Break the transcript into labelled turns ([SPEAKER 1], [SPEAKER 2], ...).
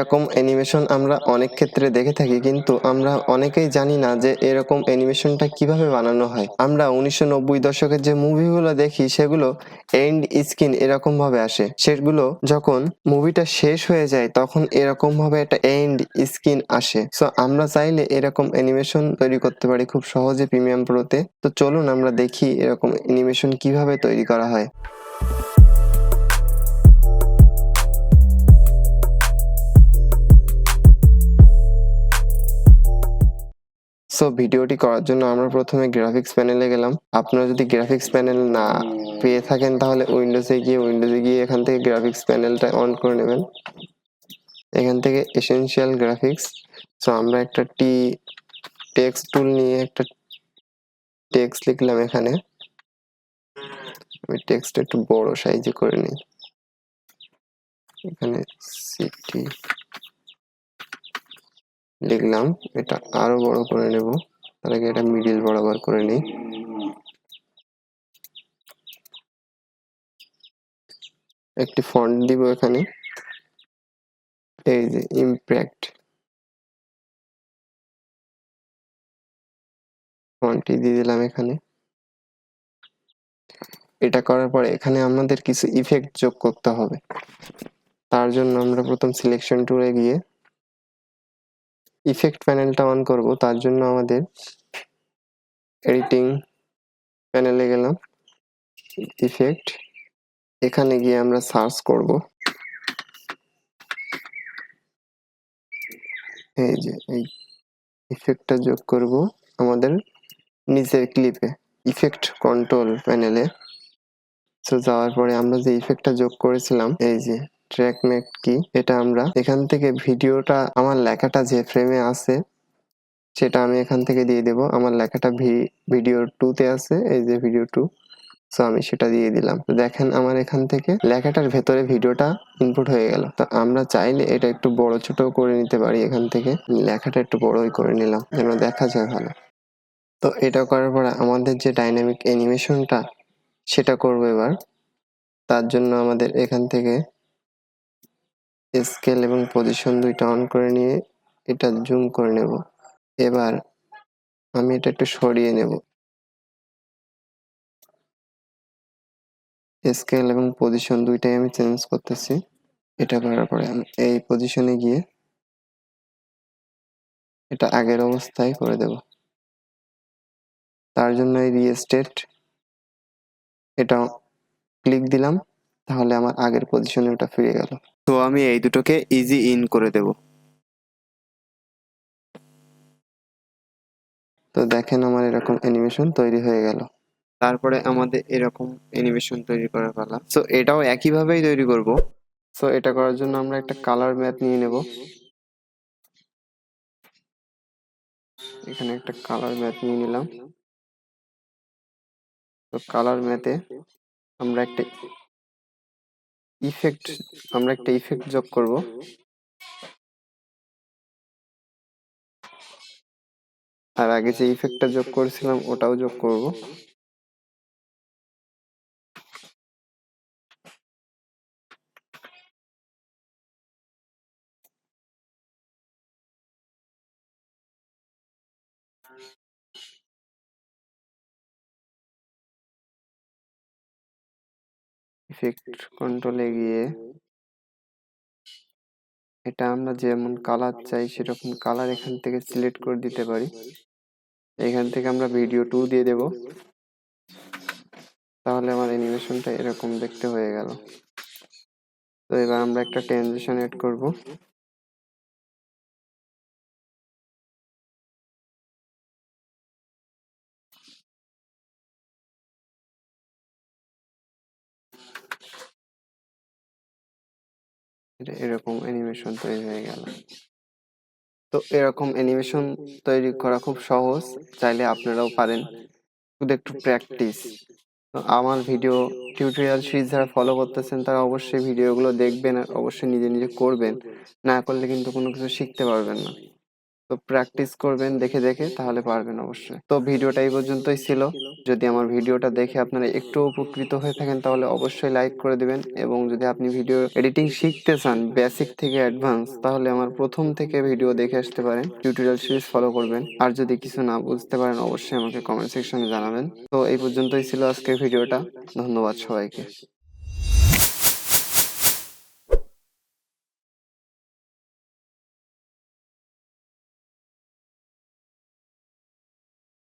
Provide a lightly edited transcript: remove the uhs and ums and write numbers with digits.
[SPEAKER 1] এরকম অ্যানিমেশন আমরা অনেক ক্ষেত্রে দেখে থাকি, কিন্তু আমরা অনেকেই জানি না যে এরকম অ্যানিমেশনটা কিভাবে বানানো হয়। আমরা 1990 দশকের যে মুভিগুলো দেখি সেগুলো এন্ড স্ক্রিন এরকম ভাবে আসে, সেগুলো যখন মুভিটা শেষ হয়ে যায় তখন এরকম ভাবে একটা এন্ড স্ক্রিন আসে। সো আমরা চাইলে এরকম অ্যানিমেশন তৈরি করতে পারি খুব সহজে প্রিমিয়াম প্রোতে। তো চলুন আমরা দেখি এরকম অ্যানিমেশন কিভাবে তৈরি করা হয়। সো ভিডিওটি করার জন্য আমরা প্রথমে গ্রাফিক্স প্যানেলে গেলাম। আপনারা যদি গ্রাফিক্স প্যানেল না পেয়ে থাকেন তাহলে উইন্ডোজে গিয়ে এখান থেকে গ্রাফিক্স প্যানেলটা অন করে নেবেন। এখান থেকে এসেনশিয়াল গ্রাফিক্স। সো আমরা একটা টেক্সট টুল নিয়ে একটা টেক্সট লিখলাম। এখানে আমি টেক্সট একটু বড় সাইজে করে নিই। এখানে সিটি লিখলাম, এটা আরো বড় করে নেব। তার আগে এটা মিডিল বরাবর করে নিই। একটি ফন্ট দিব এখানে, এই যে ইমপ্যাক্ট ফন্টটি দিয়ে দিলাম এখানে। এটা করার পরে এখানে আমাদের কিছু ইফেক্ট যোগ করতে হবে। তার জন্য আমরা প্রথম সিলেকশন টুলে গিয়ে ইফেক্ট প্যানেলটা অন করব। তার জন্য আমাদের এডিটিং প্যানেলে গেলাম, ইফেক্ট, এখানে গিয়ে আমরা সার্চ করব এই যে এই ইফেক্টটা যোগ করব আমাদের নিচের ক্লিপে ইফেক্ট কন্ট্রোল প্যানেলে। সো যাওয়ার পরে আমরা যে ইফেক্টটা যোগ করেছিলাম এই যে ট্র্যাক মেক কি, এটা আমরা এখান থেকে ভিডিওটা আমার লেখাটা যে ফ্রেমে আছে সেটা আমি এখান থেকে দিয়ে দেব। আমার লেখাটা ভিডিও 2 তে আছে, এই যে ভিডিও 2। সো আমি সেটা দিয়ে দিলাম। তো দেখেন আমার এখান থেকে লেখাটার ভেতরে ভিডিওটা ইনপুট হয়ে গেল। তো আমরা চাইলে এটা একটু বড় ছোট করে নিতে পারি। এখান থেকে লেখাটা একটু বড়ই করে নিলাম যেন দেখা যায় ভালো। তো এটা করার পরে আমাদের যে ডাইনামিক অ্যানিমেশনটা সেটা করবো এবার। তার জন্য আমাদের এখান থেকে স্কেল এবং পজিশন দুইটা অন করে নিয়ে এটা জুম করে নেব। এবার আমি এটা একটু সরিয়ে নেব। স্কেল এবং পজিশন দুইটাই আমি চেঞ্জ করতেছি। এটা করার পরে আমি এই পজিশনে গিয়ে এটা আগের অবস্থায় করে দেব। তার জন্য এই রিস্টেট এটা ক্লিক দিলাম, তাহলে আমার আগের পজিশনে ওটা ফিরে গেল। তো আমি এই দুটোকে ইজি ইন করে দেব। তো দেখেন আমার এরকম অ্যানিমেশন তৈরি হয়ে গেল। তারপরে আমাদের এরকম অ্যানিমেশন তৈরি করার পালা। সো এটাও একইভাবেই তৈরি করব। সো এটা করার জন্য আমরা একটা কালার ম্যাপ নিয়ে নেব। এখানে একটা কালার ম্যাপ নিয়ে নিলাম। তো কালার ম্যাপে আমরা একটা ইফেক্ট যোগ করব। আর আগে যে ইফেক্টটা যোগ করেছিলাম ওটাও যোগ করব। ইফেক্ট কন্ট্রোলে গিয়ে এটা আমরা যেমন কালার চাই সেরকম কালার এখান থেকে সিলেক্ট করে দিতে পারি। এখান থেকে আমরা ভিডিও 2 দিয়ে দেব। তাহলে আমার অ্যানিমেশনটা এরকম দেখতে হয়ে গেল। তো এবার আমরা একটা ট্রানজিশন এড করব। এটা এরকম অ্যানিমেশন তৈরি হয়ে গেল। তো এরকম অ্যানিমেশন তৈরি করা খুব সহজ, চাইলে আপনারাও পারেন, শুধু একটু প্র্যাকটিস। আমার ভিডিও টিউটোরিয়াল সিরিজ যারা ফলো করতেছেন তারা অবশ্যই ভিডিওগুলো দেখবেন আর অবশ্যই নিজে নিজে করবেন, না করলে কিন্তু কোনো কিছু শিখতে পারবেন না। তো প্র্যাকটিস করবেন দেখে দেখে, তাহলে পারবেন অবশ্যই। তো ভিডিওটা এই পর্যন্তই ছিল। যদি আমার ভিডিওটা দেখে আপনারা একটু উপকৃত হয়ে থাকেন তাহলে অবশ্যই লাইক করে দিবেন, এবং যদি আপনি ভিডিও এডিটিং শিখতে চান বেসিক থেকে অ্যাডভান্স, তাহলে আমার প্রথম থেকে ভিডিও দেখে আসতে পারেন, টিউটোরিয়াল সিরিজ ফলো করবেন। আর যদি কিছু না বুঝতে পারেন অবশ্যই আমাকে কমেন্ট সেকশনে জানাবেন। তো এই পর্যন্তই ছিল আজকের ভিডিওটা। ধন্যবাদ সবাইকে।